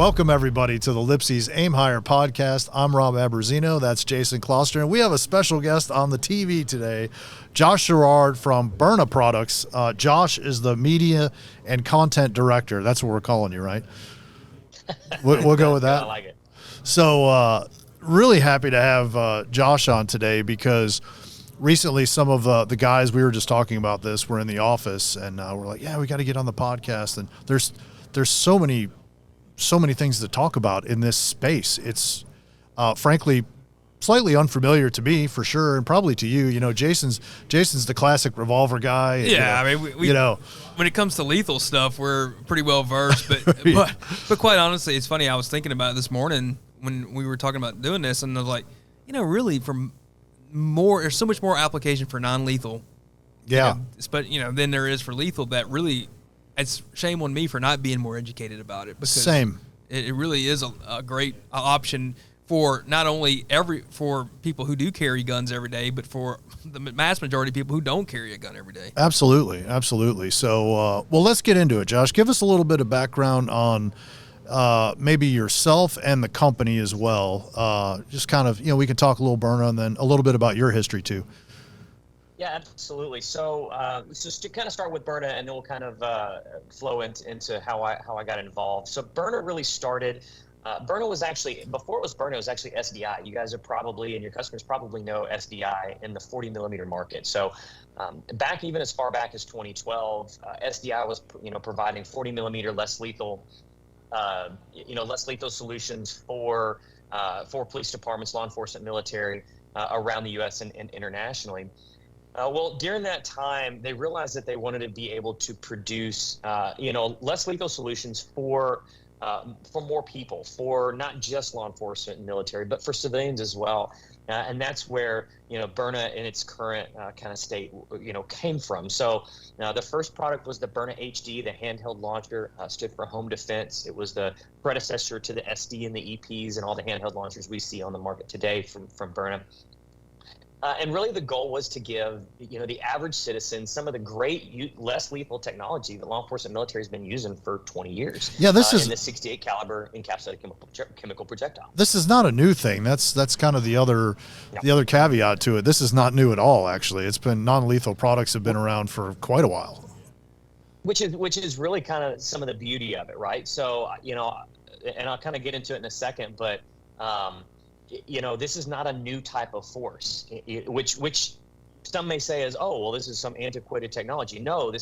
Welcome, everybody, to the LIPSEY'S Aim Higher podcast. I'm Rob Aberzino. That's Jason Kloster. And we have a special guest on the TV today, Josh Schirard from Byrna Products. Josh is the media and content director. That's what we're calling you, right? We'll go with that. I like it. So really happy to have Josh on today because recently some of the guys, we were just talking about this, were in the office and we're like, yeah, we got to get on the podcast. And there's so many things to talk about in this space. It's frankly slightly unfamiliar to me for sure, and probably to you. You know, Jason's the classic revolver guy. Yeah, and, I mean, we when it comes to lethal stuff, we're pretty well versed. But Yeah. but quite honestly, it's funny. I was thinking about it this morning when we were talking about doing this, and I was like, really, there's so much more application for non-lethal. Yeah. But than there is for lethal. That really, it's shame on me for not being more educated about it. Because Same. It really is a great option for not only for people who do carry guns every day, but for the mass majority of people who don't carry a gun every day. Absolutely. So, well, let's get into it, Josh. Give us a little bit of background on maybe yourself and the company as well. Just kind of, we can talk a little Byrna and then a little bit about your history too. Yeah, absolutely. So, just to kind of start with Byrna, and then we'll kind of flow into how I got involved. So, Byrna really started. Byrna was actually, before it was Byrna, it was actually SDI. You guys are probably, and your customers probably know SDI in the 40 millimeter market. So, back even as far back as 2012, SDI was providing 40 millimeter less lethal solutions for police departments, law enforcement, military around the U.S. and internationally. Well, during that time, they realized that they wanted to be able to produce, less lethal solutions for more people, for not just law enforcement and military, but for civilians as well. And that's where, Byrna in its current kind of state, came from. So the first product was the Byrna HD, the handheld launcher, stood for home defense. It was the predecessor to the SD and the EPs and all the handheld launchers we see on the market today from Byrna. And really the goal was to give, the average citizen some of the great less lethal technology that law enforcement military has been using for 20 years. Yeah, this is in the 68 caliber encapsulated chemical projectile. This is not a new thing. That's kind of the other caveat to it. This is not new at all, actually. It's been non-lethal products have been around for quite a while. Which is really kind of some of the beauty of it, right? So, and I'll kind of get into it in a second, but this is not a new type of force, which some may say is, oh, well, this is some antiquated technology. No,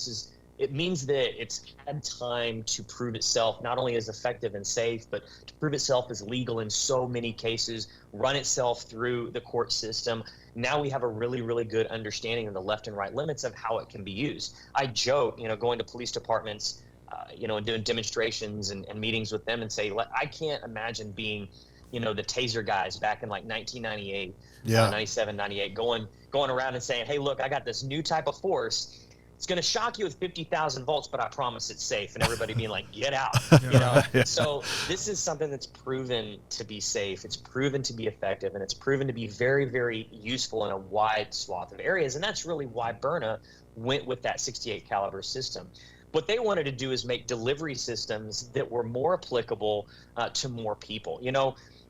it means that it's had time to prove itself not only as effective and safe, but to prove itself as legal in so many cases, run itself through the court system. Now we have a really, really good understanding of the left and right limits of how it can be used. I joke, going to police departments, and doing demonstrations and meetings with them and say, I can't imagine being the taser guys back in like 1998, 97, 98, going around and saying, hey, look, I got this new type of force. It's going to shock you with 50,000 volts, but I promise it's safe. And everybody being like, get out, Yeah. So this is something that's proven to be safe. It's proven to be effective, and it's proven to be very, very useful in a wide swath of areas. And that's really why Byrna went with that 68 caliber system. What they wanted to do is make delivery systems that were more applicable to more people.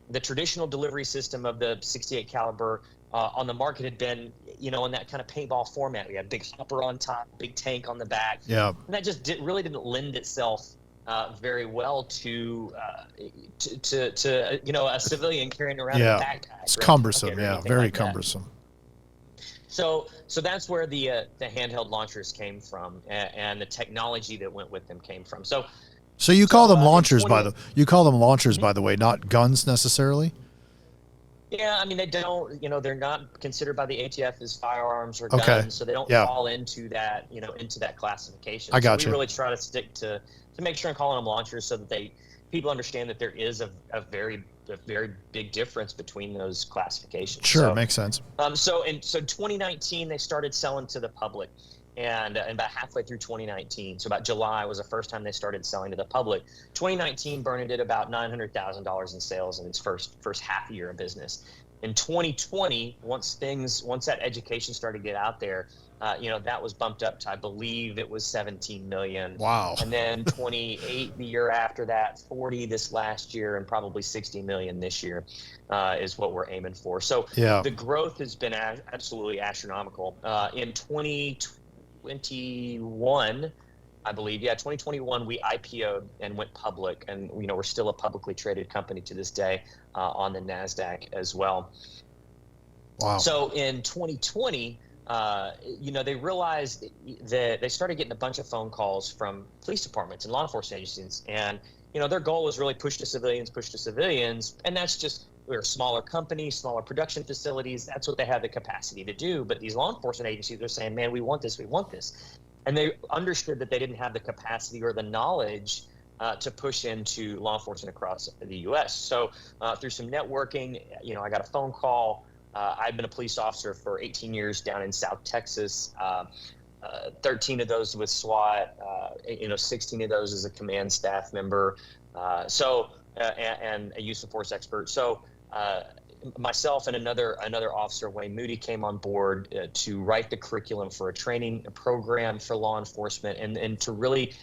The traditional delivery system of the 68 caliber on the market had been, in that kind of paintball format. We had a big hopper on top, big tank on the back. Yeah. And that just really didn't lend itself very well to a civilian carrying around a backpack. It's cumbersome. Very cumbersome. So that's where the handheld launchers came from, and the technology that went with them came from. So you call them launchers by the way, not guns necessarily? Yeah, I mean, they don't, they're not considered by the ATF as firearms or guns, so they don't fall into that, into that classification. I got you. We really try to stick to make sure and call them launchers so that people understand that there is a very big difference between those classifications. Sure, makes sense. So 2019 they started selling to the public. And about halfway through 2019, so about July was the first time they started selling to the public. 2019, Byrna did about $900,000 in sales in its first half year of business. In 2020, once that education started to get out there, that was bumped up to, I believe it was 17 million. Wow. And then 28 the year after that, 40 this last year, and probably 60 million this year is what we're aiming for. So the growth has been absolutely astronomical. In 2021, I believe, 2021, we IPO'd and went public, and we're still a publicly traded company to this day on the NASDAQ as well. Wow. So in 2020, they realized that they started getting a bunch of phone calls from police departments and law enforcement agencies, and their goal was really push to civilians, and that's just, we're a smaller company, smaller production facilities. That's what they have the capacity to do. But these law enforcement agencies are saying, man, we want this. And they understood that they didn't have the capacity or the knowledge to push into law enforcement across the U.S. So through some networking, I got a phone call. I've been a police officer for 18 years down in South Texas, 13 of those with SWAT, 16 of those as a command staff member, and a use of force expert. So myself and another officer, Wayne Moody, came on board to write the curriculum for a training program for law enforcement, and to really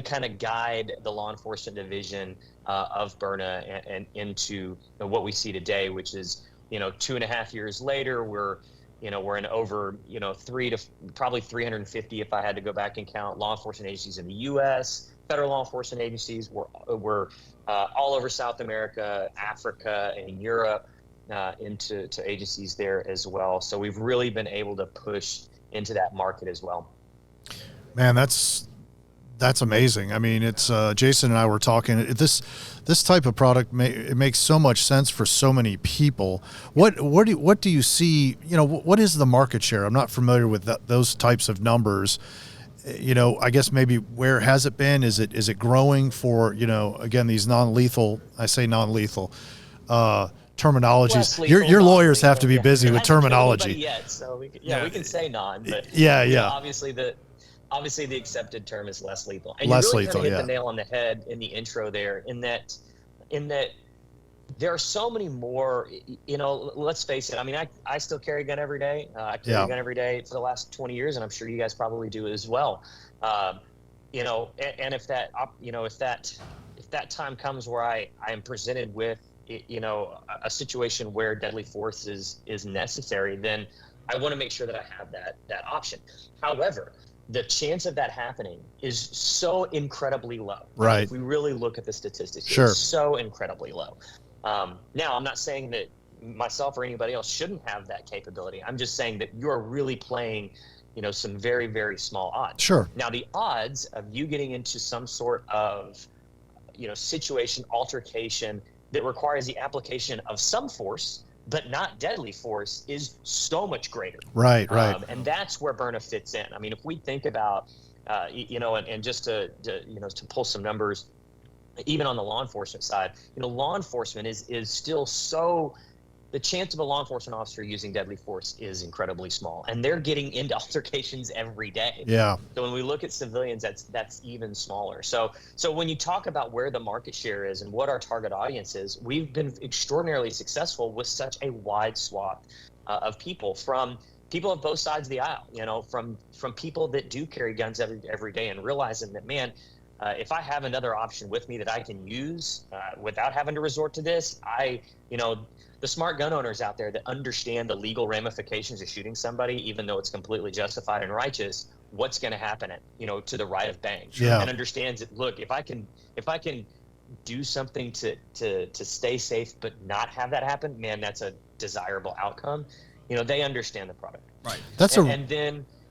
kind of guide the law enforcement division of Byrna and into what we see today, which is 2.5 years later, we're in over 350, if I had to go back and count, law enforcement agencies in the U.S., federal law enforcement agencies. We're all over South America, Africa, and Europe, into agencies there as well. So we've really been able to push into that market as well. Man, that's amazing. I mean, it's Jason and I were talking. This type of product it makes so much sense for so many people. What do you see? What is the market share? I'm not familiar with those types of numbers. I guess maybe where has it been? Is it growing for again, these non-lethal? I say non-lethal terminologies. Your lawyers have to be busy with terminology. Yet, so we can say non, but obviously the accepted term is less lethal. And less you really lethal, hit the nail on the head in the intro there, in that there are so many more, let's face it. I mean, I still carry a gun every day. I carry a gun every day for the last 20 years, and I'm sure you guys probably do as well. And if that time comes where I am presented with, a situation where deadly force is necessary, then I want to make sure that I have that option. However, the chance of that happening is so incredibly low. Right. If we really look at the statistics, sure. It's so incredibly low. Now, I'm not saying that myself or anybody else shouldn't have that capability. I'm just saying that you're really playing, some very, very small odds. Sure. Now, the odds of you getting into some sort of, situation, altercation that requires the application of some force, but not deadly force, is so much greater. Right. And that's where Byrna fits in. I mean, if we think about, and just to pull some numbers, even on the law enforcement side, law enforcement is still so, the chance of a law enforcement officer using deadly force is incredibly small, and they're getting into altercations every day. Yeah. So when we look at civilians, that's even smaller. So when you talk about where the market share is and what our target audience is, we've been extraordinarily successful with such a wide swath of people, from people of both sides of the aisle, from people that do carry guns every day and realizing that, man, if I have another option with me that I can use without having to resort to this, the smart gun owners out there that understand the legal ramifications of shooting somebody, even though it's completely justified and righteous, what's going to happen to the right of bang, and understands that, look, if I can do something to stay safe but not have that happen, man, that's a desirable outcome. They understand the product. Right.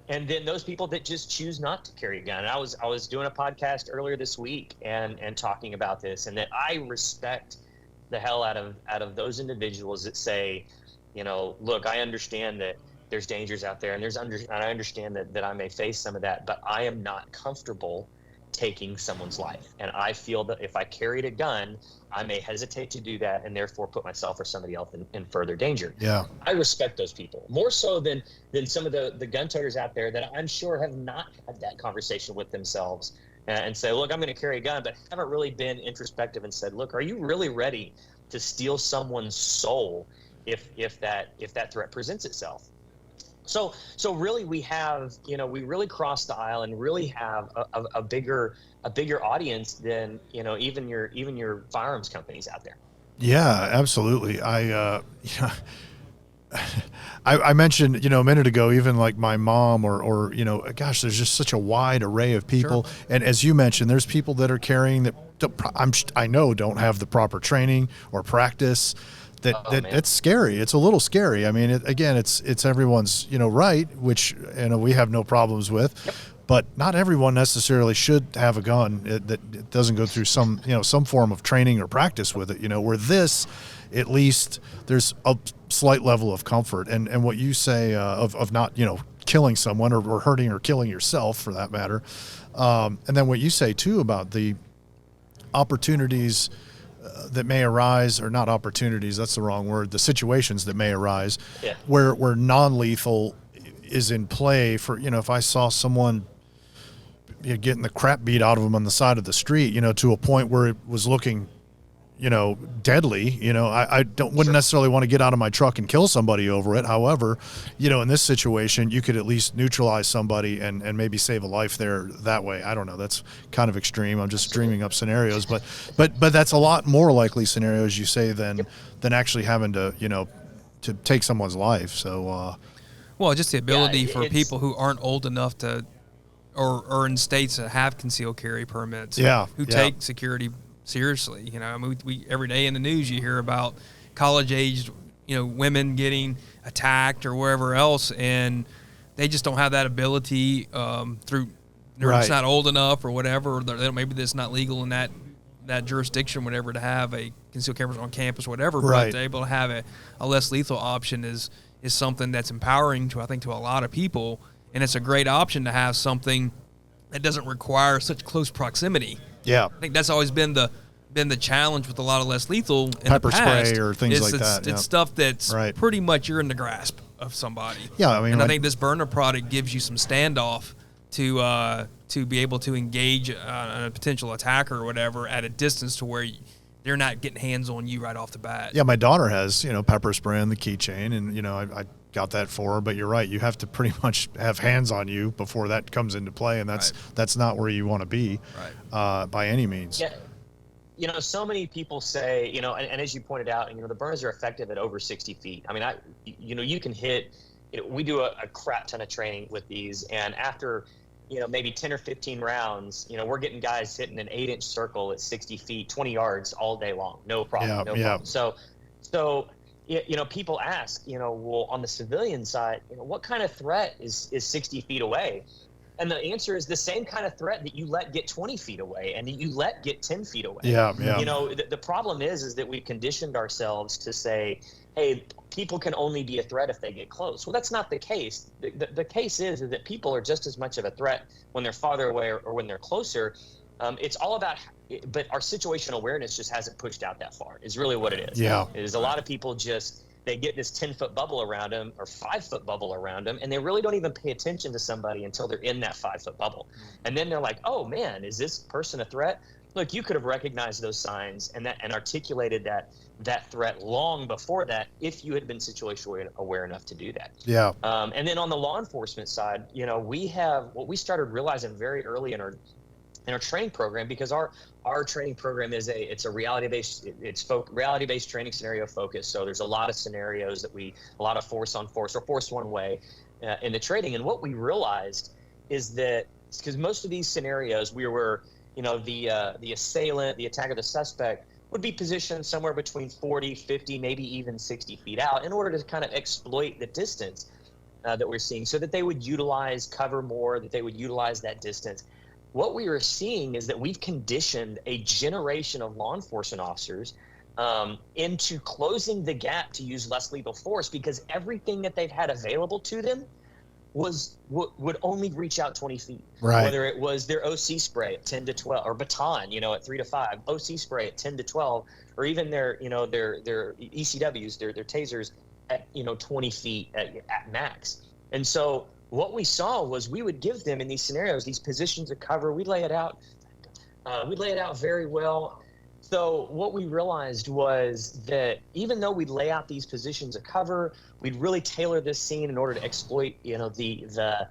And then those people that just choose not to carry a gun. And I was doing a podcast earlier this week and talking about this, and that I respect the hell out of those individuals that say, look, I understand that there's dangers out there, and I understand that I may face some of that, but I am not comfortable taking someone's life. And I feel that if I carried a gun, I may hesitate to do that and therefore put myself or somebody else in further danger. Yeah. I respect those people more so than some of the gun toters out there that I'm sure have not had that conversation with themselves and say, look, I'm going to carry a gun, but haven't really been introspective and said, look, are you really ready to steal someone's soul if that threat presents itself. So really we have, we really crossed the aisle and really have a bigger audience than, even your firearms companies out there. Yeah, absolutely. I mentioned, a minute ago, even like my mom or gosh, there's just such a wide array of people. Sure. And as you mentioned, there's people that are carrying that I know don't have the proper training or practice. It's scary. It's a little scary. I mean, it's everyone's, right, which, we have no problems with. Yep. But not everyone necessarily should have a gun that doesn't go through some form of training or practice with it, where this, at least there's a slight level of comfort. And what you say of not, killing someone or hurting or killing yourself for that matter. And then what you say too about the opportunities that may arise, or not opportunities, that's the wrong word, the situations that may arise where non-lethal is in play for, if I saw someone getting the crap beat out of them on the side of the street, to a point where it was looking, deadly, I wouldn't necessarily want to get out of my truck and kill somebody over it. However, in this situation, you could at least neutralize somebody and maybe save a life there that way. I don't know. That's kind of extreme. I'm just dreaming up scenarios, but that's a lot more likely scenario, as you say, than actually having to, to take someone's life. So, well, just the ability for people who aren't old enough to, or in states that have concealed carry permits, who take security seriously. I mean, we every day in the news you hear about college-aged, women getting attacked or wherever else, and they just don't have that ability through they're just not old enough or whatever. Or maybe that's not legal in that jurisdiction, whatever, to have a concealed carry on campus, whatever. But to be able to have a less lethal option is something that's empowering to a lot of people, and it's a great option to have something that doesn't require such close proximity. Yeah, I think that's always been the challenge with a lot of less lethal in pepper the past. Spray or things like that. It's stuff that's pretty much you're in the grasp of somebody. Yeah, I mean, and I think this Byrna product gives you some standoff to be able to engage a potential attacker or whatever at a distance to where they're not getting hands on you right off the bat. Yeah, my daughter has pepper spray on the keychain, and I got that for her. But you're right, you have to pretty much have hands on you before that comes into play, and that's not where you want to be by any means. Yeah. So many people say, and as you pointed out, the Byrnas are effective at over 60 feet. I mean, you can hit. We do a crap ton of training with these, and after maybe 10 or 15 rounds, we're getting guys hitting an 8-inch circle at 60 feet, 20 yards all day long. No problem. Problem. So, people ask, well, on the civilian side, what kind of threat is 60 feet away? And the answer is the same kind of threat that you let get 20 feet away and that you let get 10 feet away. Yeah. The problem is that we've conditioned ourselves to say, hey, people can only be a threat if they get close. Well, that's not the case. The case is that people are just as much of a threat when they're farther away or when they're closer. It's all about, but our situational awareness just hasn't pushed out that far, is really what it is. Yeah. It is a lot of people they get this 10-foot bubble around them or 5-foot bubble around them, and they really don't even pay attention to somebody until they're in that 5-foot bubble. And then they're like, oh man, is this person a threat? Look, you could have recognized those signs and articulated that threat long before that if you had been situationally aware enough to do that. Yeah. And then on the law enforcement side, we have what we started realizing very early in our training program, because our training program is a reality-based training, scenario focused. So there's a lot of scenarios a lot of force on force or force one way in the training. And what we realized is that because most of these scenarios we were, the assailant, the attacker, the suspect would be positioned somewhere between 40, 50, maybe even 60 feet out in order to kind of exploit the distance that we're seeing, so that they would utilize cover more, that they would utilize that distance. What we were seeing is that we've conditioned a generation of law enforcement officers into closing the gap to use less lethal force, because everything that they've had available to them would only reach out 20 feet. Right. Whether it was their OC spray at 10 to 12, or baton, at 3 to 5, OC spray at 10 to 12, or even their ECWs, their tasers at 20 feet at max. And so what we saw was we would give them in these scenarios these positions of cover. We'd lay it out very well. So what we realized was that even though we'd lay out these positions of cover, we'd really tailor this scene in order to exploit, the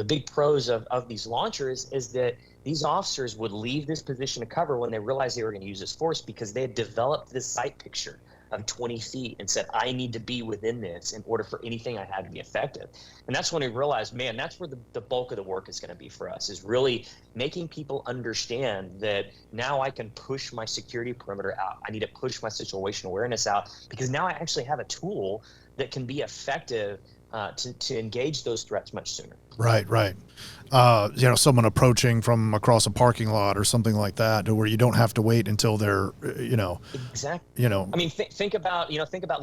big pros of these launchers is that these officers would leave this position of cover when they realized they were going to use this force, because they had developed this sight picture of 20 feet and said, I need to be within this in order for anything I had to be effective. And that's when we realized, man, that's where the bulk of the work is going to be for us, is really making people understand that now I can push my security perimeter out. I need to push my situational awareness out, because now I actually have a tool that can be effective to engage those threats much sooner. Right. Someone approaching from across a parking lot or something like that, where you don't have to wait until they're, Exactly. I mean, think about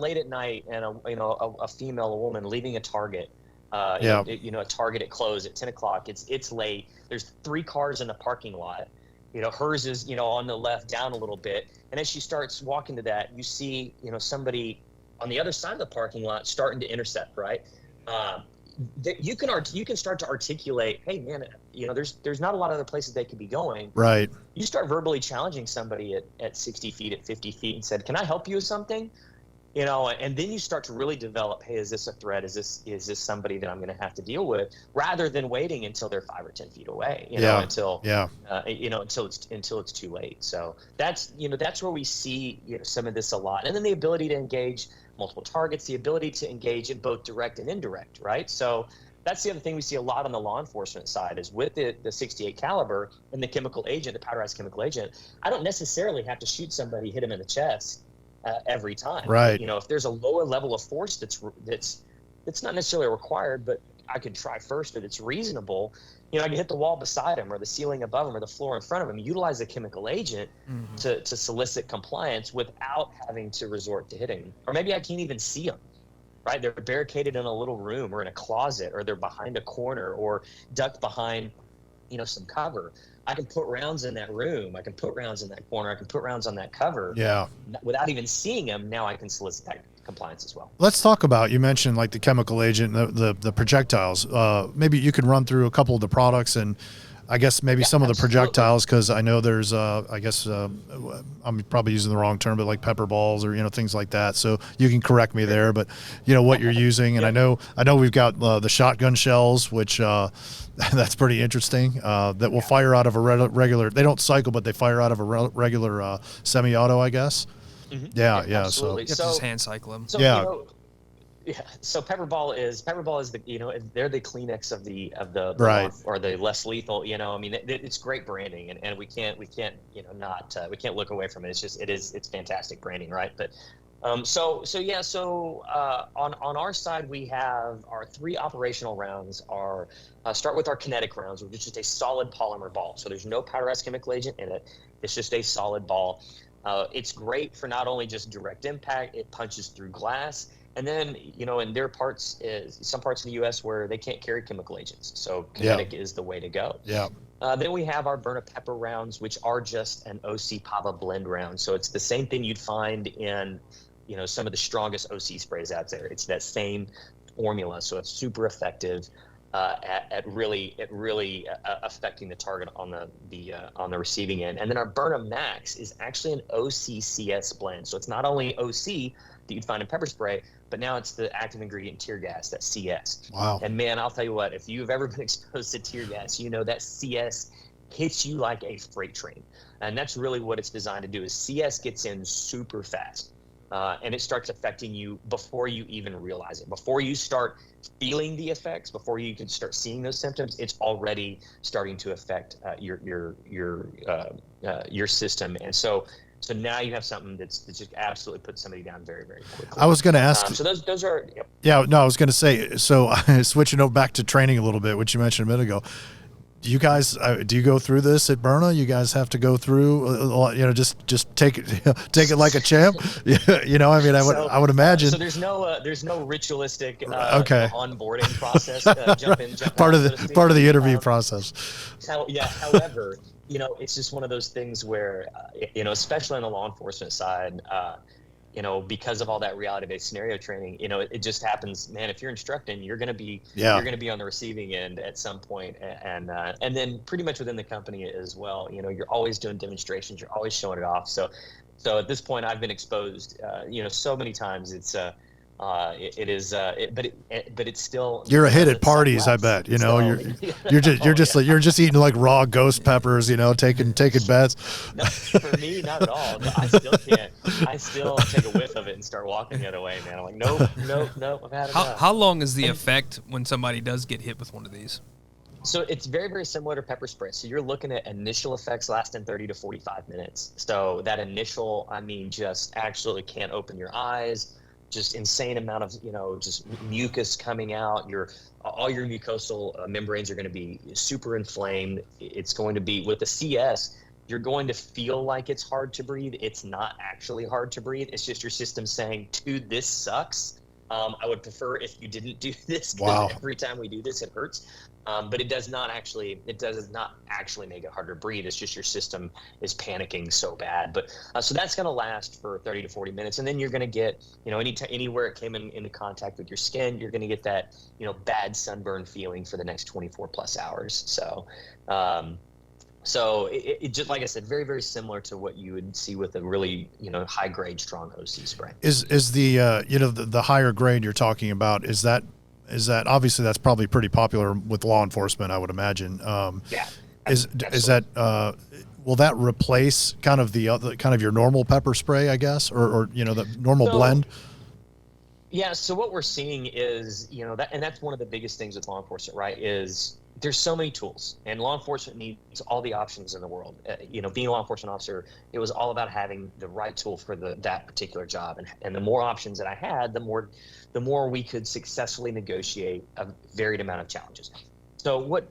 late at night and a female, a woman leaving a target, a target at close at 10 o'clock. It's late. There's 3 cars in the parking lot. Hers is, on the left down a little bit. And as she starts walking to that, you see, somebody on the other side of the parking lot starting to intercept, right? You can start to articulate, hey man, there's not a lot of other places they could be going. Right. You start verbally challenging somebody at 60 feet, at 50 feet, and said, can I help you with something? And then you start to really develop, hey, is this a threat? Is this somebody that I'm going to have to deal with, rather than waiting until they're 5 or 10 feet away, until it's too late. So that's where we see some of this a lot. And then the ability to engage multiple targets, the ability to engage in both direct and indirect, right? So that's the other thing we see a lot on the law enforcement side, is with the 68 caliber and the chemical agent, the powderized chemical agent, I don't necessarily have to shoot somebody, hit him in the chest every time. Right. If there's a lower level of force that's not necessarily required, but I could try first, that it's reasonable, I can hit the wall beside him or the ceiling above him or the floor in front of him, utilize the chemical agent to solicit compliance without having to resort to hitting. Or maybe I can't even see them, right? They're barricaded in a little room or in a closet, or they're behind a corner or ducked behind, some cover. I can put rounds in that room. I can put rounds in that corner. I can put rounds on that cover. Yeah. Without even seeing them, now I can solicit that compliance as well. Let's talk about, you mentioned like the chemical agent, the projectiles. Maybe you can run through a couple of the products, and I guess maybe some of the projectiles, because I know there's, I'm probably using the wrong term, but like pepper balls or, things like that. So you can correct me there, but what you're using. And I know we've got the shotgun shells, which that's pretty interesting, that will fire out of a regular, they don't cycle, but they fire out of a regular semi-auto, I guess. Mm-hmm. Yeah. Absolutely. So you have to just hand cycle them. So, So pepper ball is the they're the Kleenex of the right, or the less lethal. It's great branding, and we can't look away from it. It's fantastic branding, right? But on our side, we have our 3 operational rounds. Start with our kinetic rounds, which is just a solid polymer ball. So there's no powderized chemical agent in it. It's just a solid ball. It's great for not only just direct impact, it punches through glass. And then, in some parts of the U.S. where they can't carry chemical agents. So kinetic is the way to go. Yeah. Then we have our Byrna pepper rounds, which are just an OC Pava blend round. So it's the same thing you'd find in, some of the strongest OC sprays out there. It's that same formula. So it's super effective at really affecting the target on the receiving end. And then our Byrna Max is actually an OCCS blend. So it's not only OC that you'd find in pepper spray, but now it's the active ingredient in tear gas, that CS. Wow. And man, I'll tell you what, if you've ever been exposed to tear gas, that CS hits you like a freight train. And that's really what it's designed to do, is CS gets in super fast. And it starts affecting you before you even realize it. Before you start feeling the effects, before you can start seeing those symptoms, it's already starting to affect your system. And so now you have something that's just absolutely puts somebody down very, very quickly. I was going to ask. So those are. Yep. Yeah, no, I was going to say. So switching over back to training a little bit, which you mentioned a minute ago. Do you guys do you go through this at Byrna? You guys have to go through, just take it like a champ. I would imagine. So there's no ritualistic onboarding process. Part of the interview process. However, it's just one of those things where, especially on the law enforcement side, because of all that reality-based scenario training, it just happens, man. If you're instructing, you're going to be on the receiving end at some point, and then pretty much within the company as well. You're always doing demonstrations, you're always showing it off. So at this point, I've been exposed, so many times. It's but it's still. You're a hit at parties, I bet. You're just eating like raw ghost peppers, taking bets. No, for me, not at all. No, I still can't. I still take a whiff of it and start walking the other way, man. I'm like, nope. I've had enough. How long is the effect when somebody does get hit with one of these? So it's very, very similar to pepper spray. So you're looking at initial effects lasting 30 to 45 minutes. So that initial, just absolutely can't open your eyes. Just insane amount of, just mucus coming out. All your mucosal membranes are going to be super inflamed. It's going to be, with the CS, you're going to feel like it's hard to breathe. It's not actually hard to breathe. It's just your system saying, dude, this sucks. I would prefer if you didn't do this, because every time we do this, it hurts. But it does not actually make it harder to breathe. It's just your system is panicking so bad. But so that's going to last for 30 to 40 minutes. And then you're going to get, anywhere it came into contact with your skin, you're going to get that, bad sunburn feeling for the next 24 plus hours. So it just, like I said, very, very similar to what you would see with a really, high grade, strong OC spray. Is the, the higher grade you're talking about, is that obviously that's probably pretty popular with law enforcement, I would imagine. Is that, will that replace kind of the other, kind of your normal pepper spray, I guess, or the normal blend? Yeah. So what we're seeing is, and that's one of the biggest things with law enforcement, right, is there's so many tools, and law enforcement needs all the options in the world. Being a law enforcement officer, it was all about having the right tool for that particular job. And the more options that I had, the more we could successfully negotiate a varied amount of challenges. So what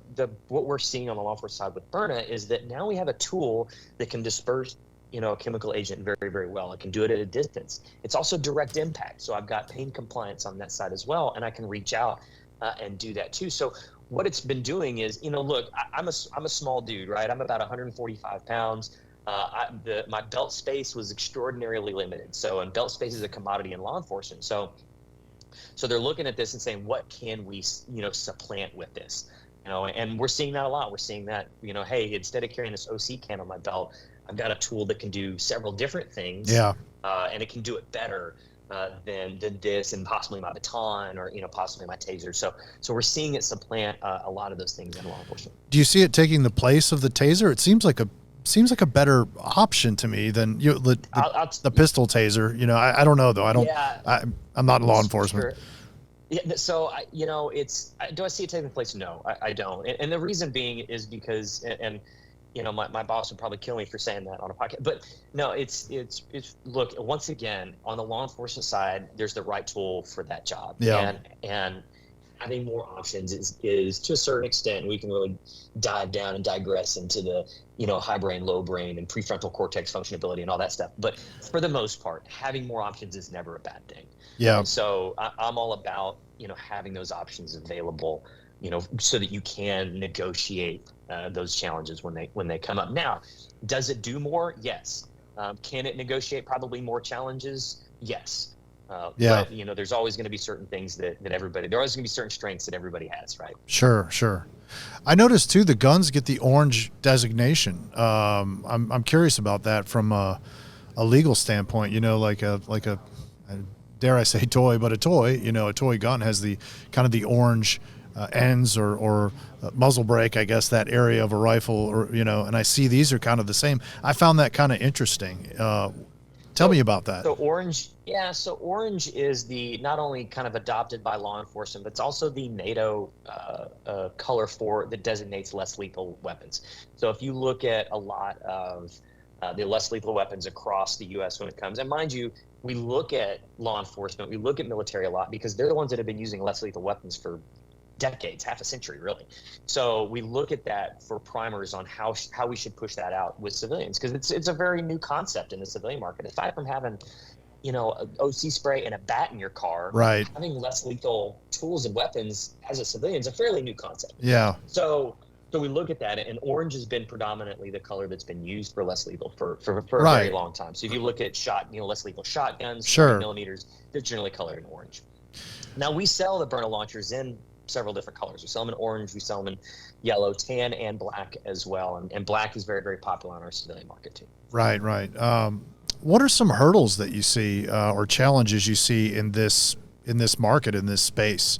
we're seeing on the law enforcement side with Byrna is that now we have a tool that can disperse, a chemical agent very, very well. It can do it at a distance. It's also direct impact. So I've got pain compliance on that side as well, and I can reach out and do that too. So what it's been doing is, look, I'm a small dude, right? I'm about 145 pounds. My belt space was extraordinarily limited. And belt space is a commodity in law enforcement. So they're looking at this and saying, what can we, supplant with this? And we're seeing that a lot. We're seeing that, hey, instead of carrying this OC can on my belt, I've got a tool that can do several different things. Yeah. And it can do it better than this, and possibly my baton, or possibly my taser. So we're seeing it supplant a lot of those things in law enforcement. Do you see it taking the place of the taser? It seems like a better option to me than the pistol taser. I don't know though. I'm not in law enforcement. Sure. Yeah, so do I see it taking place? No, I don't. And the reason being is because, and my boss would probably kill me for saying that on a podcast, but no, it's look, once again, on the law enforcement side, there's the right tool for that job. Yeah. And having more options is to a certain extent, we can really dive down and digress into the, high brain, low brain, and prefrontal cortex functionability and all that stuff. But for the most part, having more options is never a bad thing. Yeah. And so I'm all about, having those options available, so that you can negotiate those challenges when they come up. Now, does it do more? Yes. Can it negotiate probably more challenges? Yes. But there's always going to be certain things that everybody, there are always going to be certain strengths that everybody has, right? Sure. I noticed too, the guns get the orange designation. I'm curious about that from a legal standpoint, like a dare I say toy, but a toy, a toy gun has the kind of the orange ends or muzzle brake, I guess, that area of a rifle, or, and I see these are kind of the same. I found that kind of interesting. Tell me about that. So orange is the not only kind of adopted by law enforcement, but it's also the NATO color that designates less lethal weapons. So if you look at a lot of the less lethal weapons across the U.S. when it comes, and mind you, we look at law enforcement, we look at military a lot because they're the ones that have been using less lethal weapons for decades, half a century, really. So we look at that for primers on how we should push that out with civilians, because it's a very new concept in the civilian market. Aside from having, OC spray and a bat in your car, right, having less lethal tools and weapons as a civilian is a fairly new concept. Yeah. So So we look at that, and orange has been predominantly the color that's been used for less lethal for a Right. very long time. So if you look at less lethal shotguns, Sure. 20 millimeters, they're generally colored in orange. Now we sell the Byrna launchers in several different colors. We sell them in orange, we sell them in yellow, tan, and black as well. And black is very, very popular on our civilian market too. Right. What are some hurdles that you see or challenges you see in this market, in this space?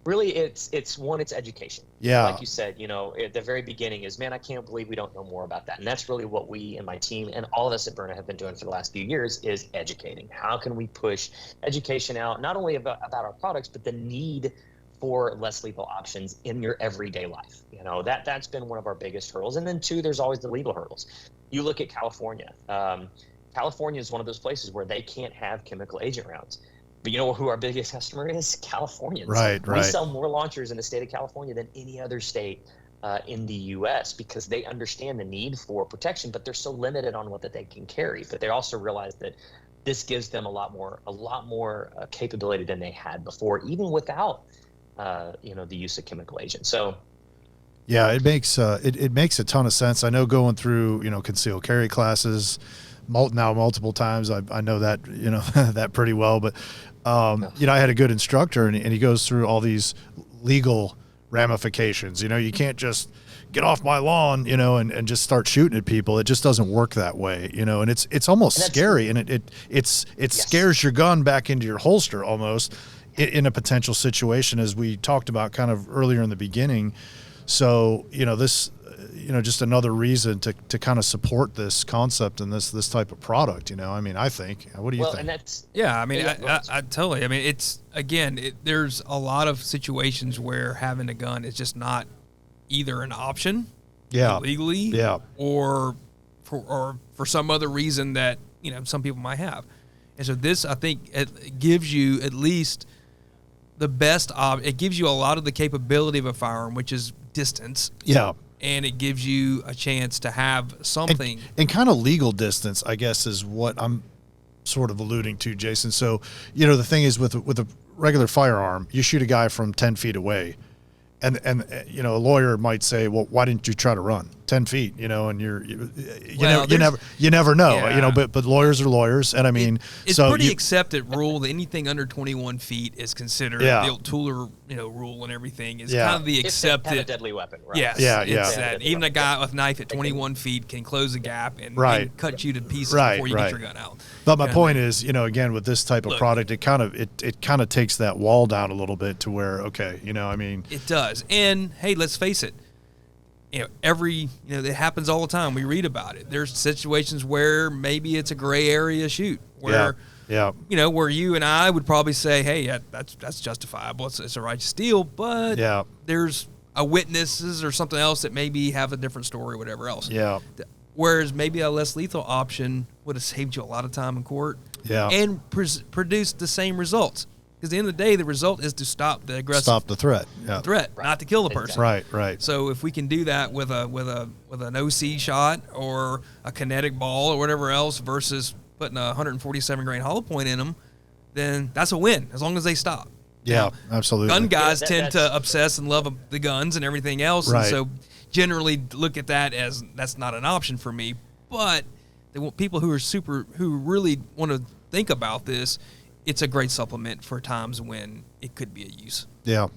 Really, it's education. Yeah. Like you said, at the very beginning is, man, I can't believe we don't know more about that. And that's really what we and my team and all of us at Byrna have been doing for the last few years, is educating. How can we push education out, not only about our products, but the need for less lethal options in your everyday life? That's been one of our biggest hurdles. And then two, there's always the legal hurdles. You look at California. California is one of those places where they can't have chemical agent rounds. But you know who our biggest customer is? Californians. Right. We sell more launchers in the state of California than any other state in the U.S. because they understand the need for protection, but they're so limited on what that they can carry. But they also realize that this gives them a lot more capability than they had before, even without the use of chemical agents. So. Yeah, it makes it makes a ton of sense. I know going through concealed carry classes multiple times. I know that that pretty well, but I had a good instructor, and he goes through all these legal ramifications. You can't just get off my lawn, and just start shooting at people. It just doesn't work that way, and it's almost scary, and it scares your gun back into your holster almost in a potential situation, as we talked about kind of earlier in the beginning. So, this, just another reason to kind of support this concept and this type of product, I think. What do you think? And that's, I totally, it's, again, there's a lot of situations where having a gun is just not either an option legally or for some other reason that, some people might have. And so this, I think, it gives you at least the best it gives you a lot of the capability of a firearm, which is distance. Yeah. And it gives you a chance to have something. And kind of legal distance, I guess, is what I'm sort of alluding to, Jason. So, the thing is with a regular firearm, you shoot a guy from 10 feet away. And a lawyer might say, well, why didn't you try to run 10 feet, and you never know, but lawyers are lawyers. And it's pretty accepted rule that anything under 21 feet is considered the old Tuller, rule and everything is kind of the accepted. It's a deadly weapon, right? Yes. It's that even a guy with a knife at 21 feet can close a gap and cut you to pieces before you get your gun out. But my point is, again, with this type of product, it kind of takes that wall down a little bit to where, it does. And hey, let's face it, it happens all the time. We read about it. There's situations where maybe it's a gray area shoot where, where you and I would probably say, hey, that's justifiable. It's a righteous deal, but there's a witnesses or something else that maybe have a different story or whatever else. Yeah. Whereas maybe a less lethal option would have saved you a lot of time in court and produced the same results. Because at the end of the day, the result is to stop the aggressive. Stop the threat. Yeah. Threat, not to kill the person. Right. So if we can do that with an OC shot or a kinetic ball or whatever else versus putting a 147 grain hollow point in them, then that's a win as long as they stop. Yeah, absolutely. Gun guys tend to obsess and love the guns and everything else, and so generally look at that as that's not an option for me. But they want people who really want to think about this. It's a great supplement for times when it could be a use. Yeah.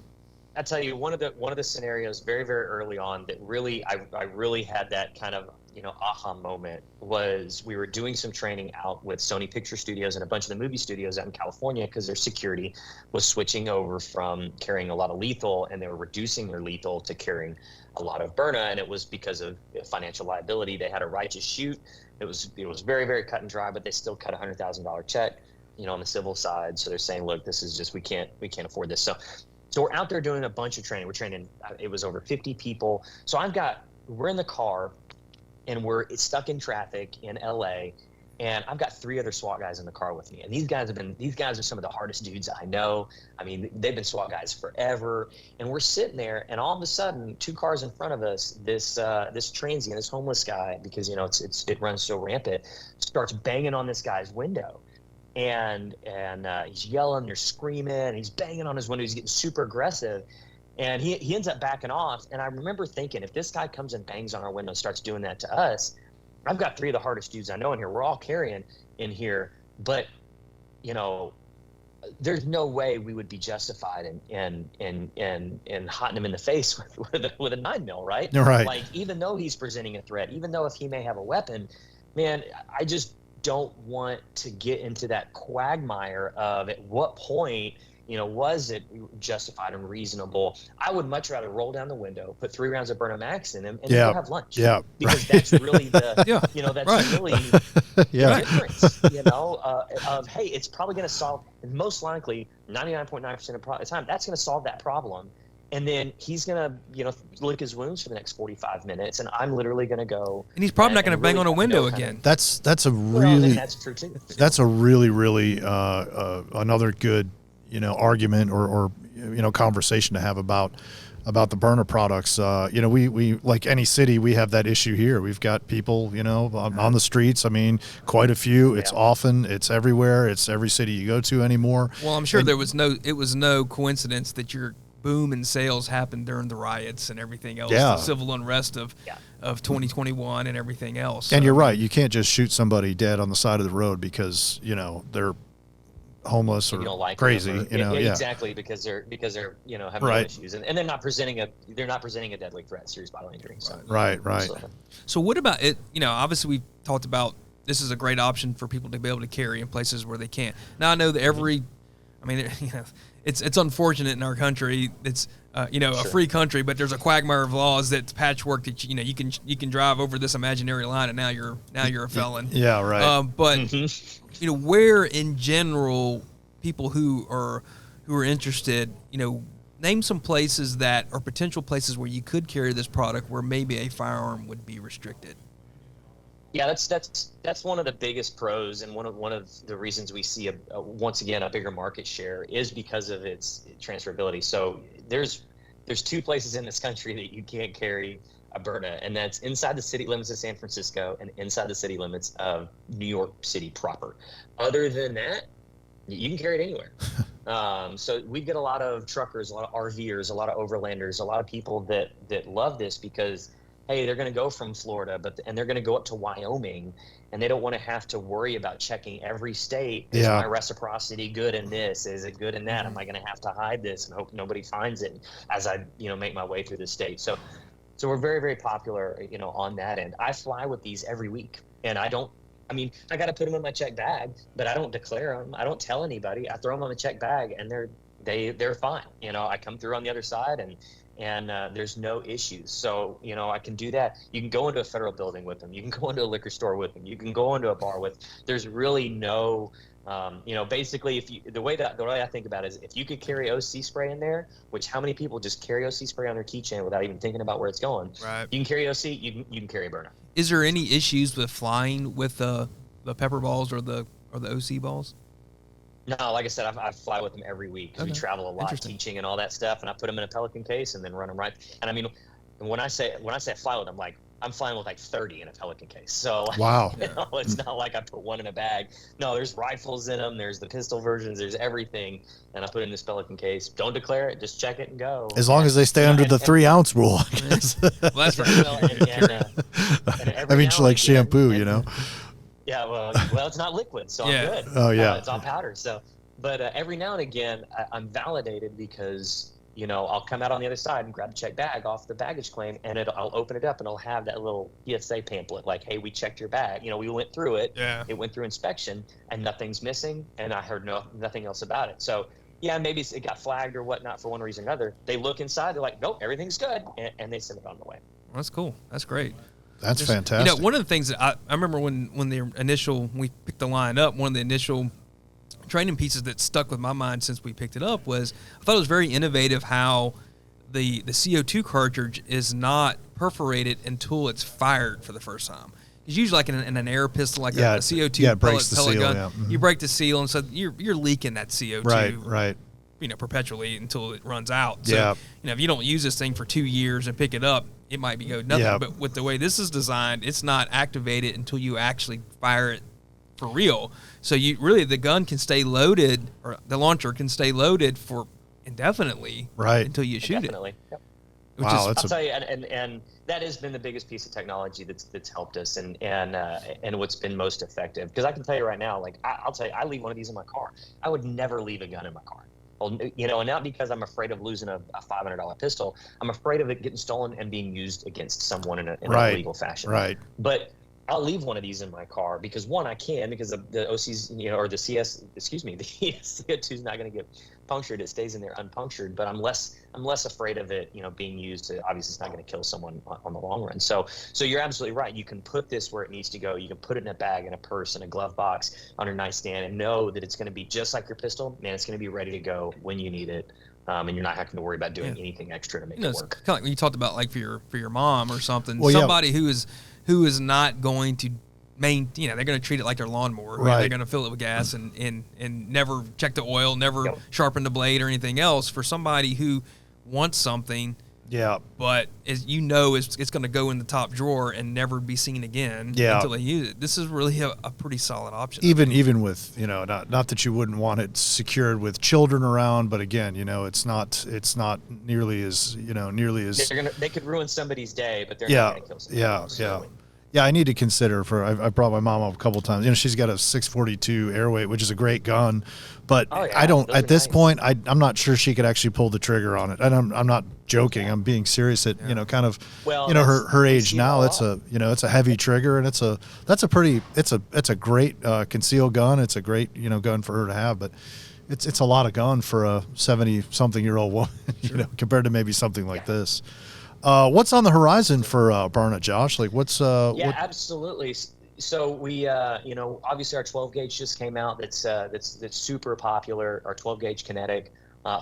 I tell you, one of the scenarios very, very early on that really I really had that kind of aha moment was we were doing some training out with Sony Picture Studios and a bunch of the movie studios out in California because their security was switching over from carrying a lot of lethal, and they were reducing their lethal to carrying a lot of Byrna, and it was because of financial liability. They had a righteous shoot. It was very, very cut and dry, but they still cut $100,000 check, on the civil side. So they're saying, look, this is just we can't afford this. So we're out there doing a bunch of training. We're training. It was over 50 people. So we're in the car, and we're stuck in traffic in LA, and I've got 3 other SWAT guys in the car with me. And these guys are some of the hardest dudes I know. They've been SWAT guys forever. And we're sitting there, and all of a sudden, 2 cars in front of us, this transient, this homeless guy, because it runs so rampant, starts banging on this guy's window. And he's yelling, they're screaming, and he's banging on his window. He's getting super aggressive. And he ends up backing off. And I remember thinking, if this guy comes and bangs on our window, starts doing that to us, I've got 3 of the hardest dudes I know in here. We're all carrying in here. But, you know, there's no way we would be justified in hotting him in the face with a 9mm, right? Right. Like, even though he's presenting a threat, even though if he may have a weapon, man, I just don't want to get into that quagmire of at what point, you know, was it justified and reasonable? I would much rather roll down the window, put 3 rounds of Byrna Max in him, and then go have lunch. Yeah, because that's really the, you know, that's really the difference. You know, of hey, it's probably going to solve, and most likely 99.9% of the time, that's going to solve that problem. And then he's going to, you know, lick his wounds for the next 45 minutes, and I'm literally going to go. And he's probably not going to bang on a window again. That's a really that's true too. That's a really another good, you know, argument or you know, conversation to have about the Byrna products. You know, we like any city, we have that issue here. We've got people, you know, on the streets. I mean, quite a few. It's often, it's everywhere. It's every city you go to anymore. Well, I'm sure it was no coincidence that your boom in sales happened during the riots and everything else, the civil unrest of 2021 and everything else. So, and you're right. You can't just shoot somebody dead on the side of the road because, you know, they're homeless or like crazy, you know, exactly, because they're you know, having issues, and they're not presenting a deadly threat, serious bodily injury. So. Right. So what about it? You know, obviously we've talked about this is a great option for people to be able to carry in places where they can't. Now I know that I mean, you know, it's unfortunate in our country. It's you know, a free country, but there's a quagmire of laws that's patchwork that you know you can drive over this imaginary line and now you're a felon. Yeah, right. But you know, where in general people who are interested, you know, name some places that are potential places where you could carry this product where maybe a firearm would be restricted. Yeah, that's one of the biggest pros, and one of the reasons we see once again a bigger market share is because of its transferability. So there's 2 places in this country that you can't carry a Byrna, and that's inside the city limits of San Francisco and inside the city limits of New York City proper. Other than that, you can carry it anywhere. So we get a lot of truckers, a lot of RVers, a lot of overlanders, a lot of people that love this because, hey, they're going to go from Florida, and they're going to go up to Wyoming, and they don't want to have to worry about checking every state. Is my reciprocity good in this? Is it good in that? Am I going to have to hide this and hope nobody finds it as I, you know, make my way through the state? So we're very, very popular, you know, on that end. I fly with these every week, and I got to put them in my check bag, but I don't declare them. I don't tell anybody. I throw them on the check bag, and they're fine. You know, I come through on the other side, and there's no issues. So, you know, I can do that. You can go into a federal building with them. You can go into a liquor store with them. You can go into a bar with. There's really no, you know, basically, the way I think about it is if you could carry OC spray in there, which how many people just carry OC spray on their keychain without even thinking about where it's going? Right. You can carry OC. You can carry a Byrna. Is there any issues with flying with the pepper balls or the OC balls? No, like I said, I fly with them every week. Okay. We travel a lot, teaching and all that stuff, and I put them in a Pelican case and then run them right. And I mean, when I say fly with them, like I'm flying with like 30 in a Pelican case. So wow, you know, it's not like I put one in a bag. No, there's rifles in them. There's the pistol versions. There's everything, and I put it in this Pelican case. Don't declare it. Just check it and go. As long as they stay under the 3-ounce rule, I guess. Well, that's right. I mean, like shampoo, you know. Yeah, well, it's not liquid, so I'm good. Oh, yeah. It's all powder. So, but every now and again, I'm validated because, you know, I'll come out on the other side and grab a check bag off the baggage claim, and I'll open it up, and I'll have that little PSA pamphlet, like, hey, we checked your bag. You know, we went through it. Yeah. It went through inspection, and nothing's missing, and I heard nothing else about it. So, yeah, maybe it got flagged or whatnot for one reason or another. They look inside, they're like, nope, everything's good, and they send it on the way. Well, that's cool. That's great. That's fantastic. You know, one of the things that I remember when we picked the line up, one of the initial training pieces that stuck with my mind since we picked it up was I thought it was very innovative how the CO2 cartridge is not perforated until it's fired for the first time. Because usually like in an air pistol, like a CO2 pellet gun, Mm-hmm. you break the seal, and so you're leaking that CO2. Right. You know, perpetually until it runs out. So, you know, if you don't use this thing for 2 years and pick it up, it might be nothing. Yeah. But with the way this is designed, it's not activated until you actually fire it for real. So the gun can stay loaded, or the launcher can stay loaded for indefinitely, right, until you shoot Definitely. it. Yep. Wow, I'll tell you, and that has been the biggest piece of technology that's helped us, and what's been most effective. Because I can tell you right now, like I'll tell you, I leave one of these in my car. I would never leave a gun in my car. Well, you know, and not because I'm afraid of losing a $500 pistol. I'm afraid of it getting stolen and being used against someone in an illegal fashion. Right. But I'll leave one of these in my car because one, I can, because the OC's, you know, or the CO2 is not going to get punctured. It stays in there unpunctured, but I'm less afraid of it, you know, being used to, obviously it's not going to kill someone on the long run. So you're absolutely right. You can put this where it needs to go. You can put it in a bag, in a purse, in a glove box, on your nightstand, and know that it's going to be just like your pistol. Man, it's going to be ready to go when you need it. And you're not having to worry about doing anything extra to make it work. Kind of like when you talked about, like, for your mom or something, somebody who is not going to you know, they're going to treat it like their lawnmower. Right. They're going to fill it with gas and never check the oil, never sharpen the blade or anything else. For somebody who wants something, but as you know, it's going to go in the top drawer and never be seen again until they use it. This is really a pretty solid option. Even with, you know, not that you wouldn't want it secured with children around, but again, you know, it's not nearly as, you know, they could ruin somebody's day, but they're not going to kill somebody. Yeah, I need to consider I brought my mom up a couple of times. You know, she's got a 642 Airweight, which is a great gun, but I don't, at this point, I'm not sure she could actually pull the trigger on it. And I'm not joking. I'm being serious at, you know, kind of, you know, her age now, it's a heavy trigger, and it's a great concealed gun. It's a great, you know, gun for her to have, but it's a lot of gun for a 70-something-year-old woman, you know, compared to maybe something like this. What's on the horizon for Byrna, Josh? Like, what's absolutely. So we, you know, obviously our 12 gauge just came out. That's super popular. Our 12 gauge kinetic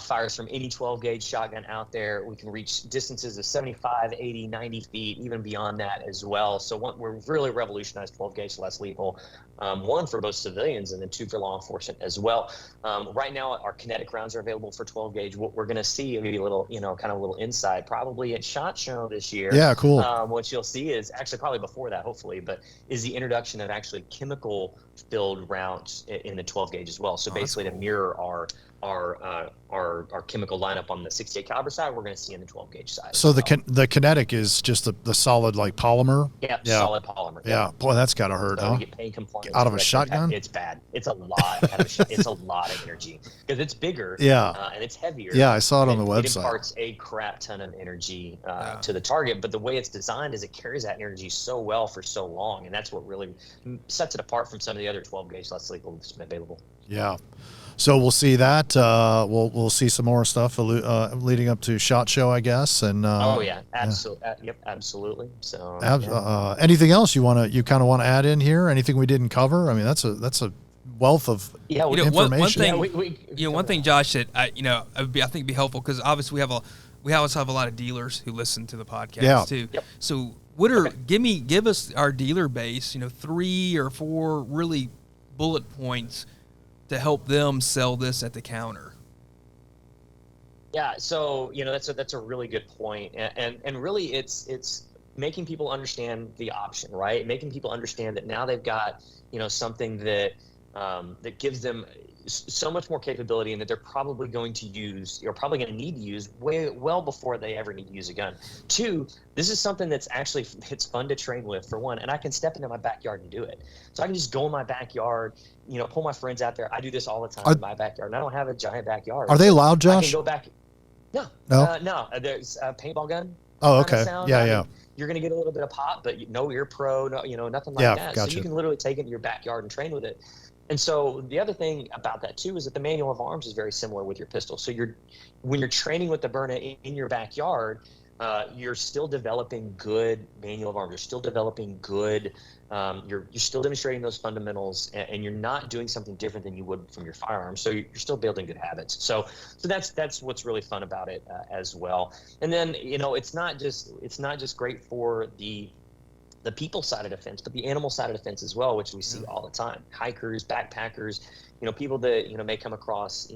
fires from any 12 gauge shotgun out there. We can reach distances of 75, 80, 90 feet, even beyond that as well. So we're really revolutionized 12 gauge, less lethal. One for both civilians and then two for law enforcement as well. Right now, our kinetic rounds are available for 12 gauge. What we're going to see, maybe a little, you know, kind of a little insight, probably at SHOT Show this year. Yeah, cool. What you'll see is actually probably before that, hopefully, but is the introduction of actually chemical filled rounds in the 12 gauge as well. So basically to mirror our chemical lineup on the 68 caliber side, we're going to see in the 12 gauge side. So the kinetic is just the solid, like, polymer. Yeah, solid polymer. Yeah, boy, that's gotta hurt, so huh? We get pain compliance out of a shotgun. It's bad. It's a lot. It's a lot of energy because it's bigger. And it's heavier. Yeah, I saw it on the website. It imparts a crap ton of energy to the target, but the way it's designed is it carries that energy so well for so long, and that's what really sets it apart from some of the other 12 gauge less lethal that's been available. Yeah. So we'll see that. We'll see some more stuff leading up to SHOT Show, I guess. And absolutely. Yep, absolutely. So anything else you kind of want to add in here? Anything we didn't cover? I mean, that's a wealth of information. One thing, Josh, that I think would be helpful, because obviously we also have a lot of dealers who listen to the podcast too. Yep. So give us our dealer base, 3 or 4 really bullet points to help them sell this at the counter. Yeah, so that's a really good point, and really it's making people understand the option, right? Making people understand that now they've got something that that gives them so much more capability, and that they're probably going to use, or probably going to need to use well before they ever need to use a gun. 2, this is something that's actually, it's fun to train with, for one, and I can step into my backyard and do it. So I can just go in my backyard, pull my friends out there. I do this all the time in my backyard, and I don't have a giant backyard. Are they loud, Josh? I can go back. No. There's a paintball gun. Oh, okay. Yeah. You're going to get a little bit of pop, but no ear pro, nothing like that. Gotcha. So you can literally take it to your backyard and train with it. And so the other thing about that too is that the manual of arms is very similar with your pistol. So when you're training with the Byrna in your backyard, you're still developing good manual of arms. You're still developing good. You're still demonstrating those fundamentals, and you're not doing something different than you would from your firearm. So you're still building good habits. So that's what's really fun about it as well. And then it's not just great for the people side of defense, but the animal side of defense as well, which we see all the time. Hikers, backpackers, people that may come across,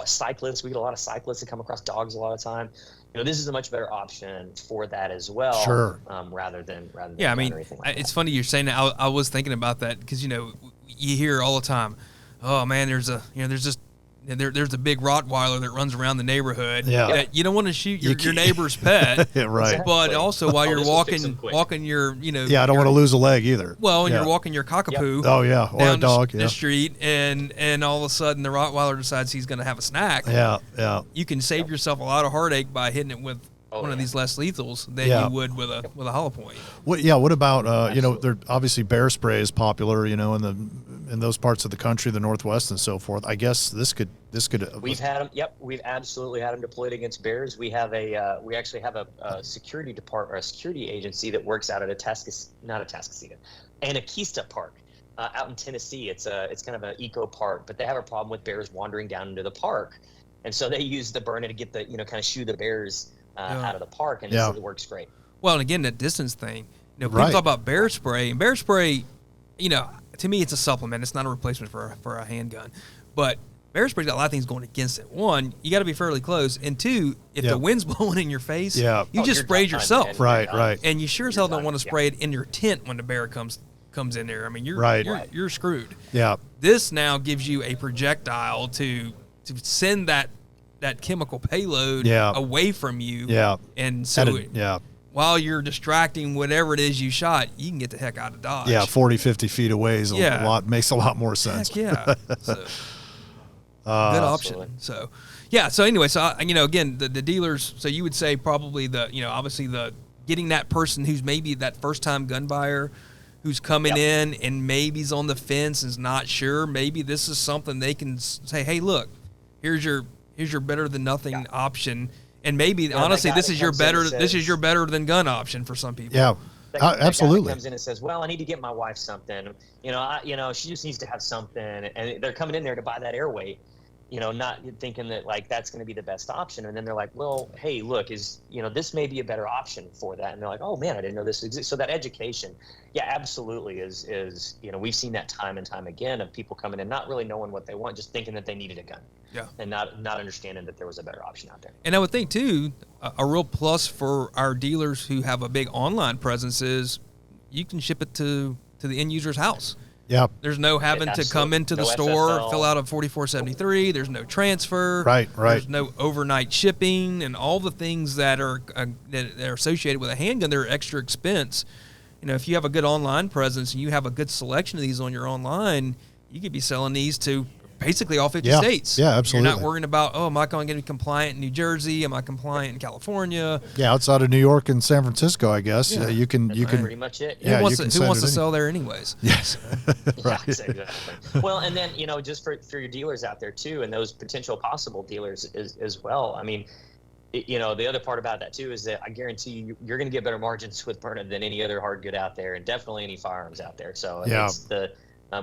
cyclists. We get a lot of cyclists that come across dogs a lot of time. This is a much better option for that as well. Sure. Rather than I mean, anything like it's that. funny you're saying that. I was thinking about that, because you hear all the time, oh man, there's this there's a big Rottweiler that runs around the neighborhood. Yeah. That you don't want to shoot your neighbor's pet. Yeah, right. Exactly. But also while you're walking your, Yeah, I don't want to lose a leg either. Well, and you're walking your cockapoo. Oh yeah, or down a dog. the street, and all of a sudden the Rottweiler decides he's going to have a snack. Yeah. You can save yourself a lot of heartache by hitting it with one of these less lethals than you would with a hollow point. What about there obviously bear spray is popular, in those parts of the country, the Northwest and so forth. I guess this could. We've had them. Yep, we've absolutely had them deployed against bears. We have we actually have a security department or a security agency that works out at Anakeesta Park out in Tennessee. It's kind of an eco park, but they have a problem with bears wandering down into the park, and so they use the Byrna to get the kind of shoo the bears out of the park, and it works great. Well, and again, that distance thing. People talk about bear spray, and bear spray, to me, it's a supplement. It's not a replacement for a handgun. But bear spray's got a lot of things going against it. One, you got to be fairly close, and two, if the wind's blowing in your face, you just sprayed yourself. Right. And you sure as hell don't want to spray it in your tent when the bear comes in there. I mean, you're screwed. Yeah. This now gives you a projectile to send that chemical payload away from you. Yeah. And so while you're distracting whatever it is you shot, you can get the heck out of Dodge. Yeah, 40, 50 feet away is makes a lot more sense. Heck yeah. So, good option. Absolutely. So, yeah. So anyway, again, the dealers, so you would say probably obviously getting that person who's maybe that first time gun buyer who's coming in and maybe's on the fence and is not sure. Maybe this is something they can say, hey, look, here's your better than nothing option. And maybe honestly, this is your better than gun option for some people. Yeah, absolutely. Guy that comes in and says, "Well, I need to get my wife something. She just needs to have something." And they're coming in there to buy that airweight, not thinking that that's going to be the best option. And then they're like, "Well, hey, look, this may be a better option for that." And they're like, "Oh man, I didn't know this exists." So that education, absolutely is we've seen that time and time again of people coming in not really knowing what they want, just thinking that they needed a gun. Yeah. And not understanding that there was a better option out there. And I would think, too, a real plus for our dealers who have a big online presence is you can ship it to the end user's house. Yeah. There's no having to come into the store, fill out a 4473. There's no transfer. Right. There's no overnight shipping and all the things that are associated with a handgun. They're extra expense. If you have a good online presence and you have a good selection of these on your online, you could be selling these to basically all 50 states. Yeah, absolutely. You're not worrying about, am I going to get compliant in New Jersey? Am I compliant in California? Yeah, outside of New York and San Francisco, I guess. Yeah. You can pretty much it. Yeah, who wants to sell there anyways? Yes. Right. Yeah, exactly. Well, and then, just for your dealers out there too, and those potential possible dealers as well. I mean, the other part about that too is that I guarantee you're going to get better margins with Byrna than any other hard good out there, and definitely any firearms out there. So it's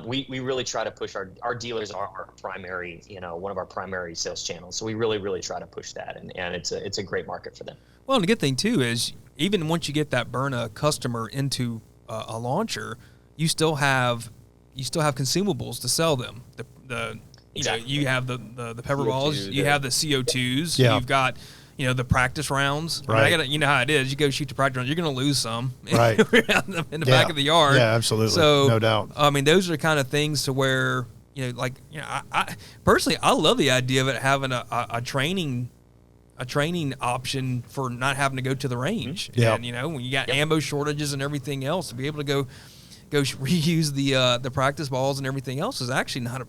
we really try to push our dealers are our primary, one of our primary sales channels. So we really, really try to push that, and it's a great market for them. Well, and the good thing too is even once you get that Byrna customer into a launcher, you still have consumables to sell them. Exactly. You have the pepper balls, you have the CO2s, you've got the practice rounds. Right. I mean, how it is. You go shoot the practice rounds, you're going to lose some right. in the back of the yard. Yeah, absolutely. So, no doubt. I mean, those are the kind of things to where, I personally, I love the idea of it having a training option for not having to go to the range. Yeah. And, when you got ammo shortages and everything else, to be able to go reuse the practice balls and everything else is actually not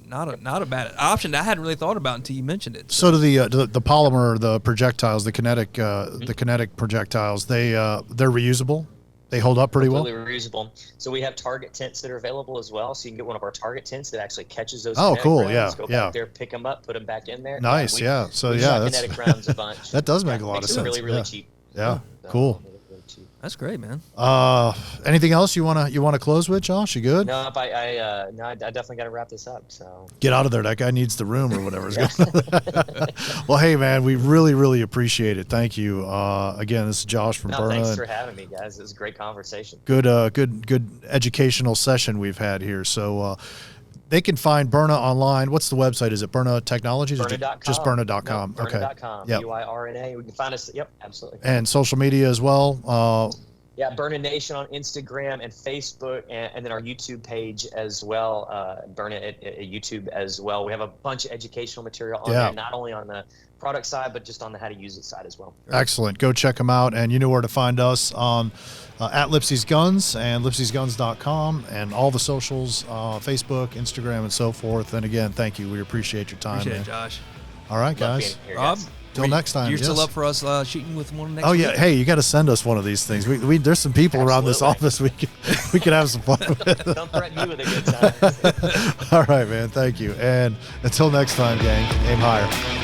a bad option that I hadn't really thought about until you mentioned it. So the polymer, the projectiles, the kinetic projectiles, they're reusable. They hold up pretty well. Completely reusable. So we have target tents that are available as well. So you can get one of our target tents that actually catches those. Oh, cool! Rounds, go back there, pick them up, put them back in there. Nice. So that's kinetic rounds a bunch. That does make a lot of sense. Really, really cheap. Yeah. Cool. That's great, man. Anything else you wanna close with, Josh? You good? No, I definitely got to wrap this up. So get out of there. That guy needs the room or whatever. Well, hey man, we really, really appreciate it. Thank you. Again, this is Josh from Byrna. Thanks for having me, guys. It was a great conversation. Good educational session we've had here. So. They can find Byrna online. What's the website? Is it Byrna Technologies? Byrna.com. Just Byrna.com. No, okay. Byrna.com. Yep. Byrna. We can find us. Yep, absolutely. And social media as well. Yeah, Byrna Nation on Instagram and Facebook, and then our YouTube page as well, Byrna at YouTube as well. We have a bunch of educational material on there, not only on the product side, but just on the how to use it side as well. Excellent. Go check them out. And you know where to find us on at Lipsey's Guns and lipseysguns.com and all the socials, Facebook, Instagram, and so forth. And again, thank you. We appreciate your time. Appreciate it, Josh. All right, guys. Here, Rob? guys. Till next time. You're still up for us shooting with one next week? Oh, yeah. Hey, you got to send us one of these things. We there's some people around this office we could have some fun with. Don't threaten me with a good time. All right, man. Thank you. And until next time, gang, aim higher.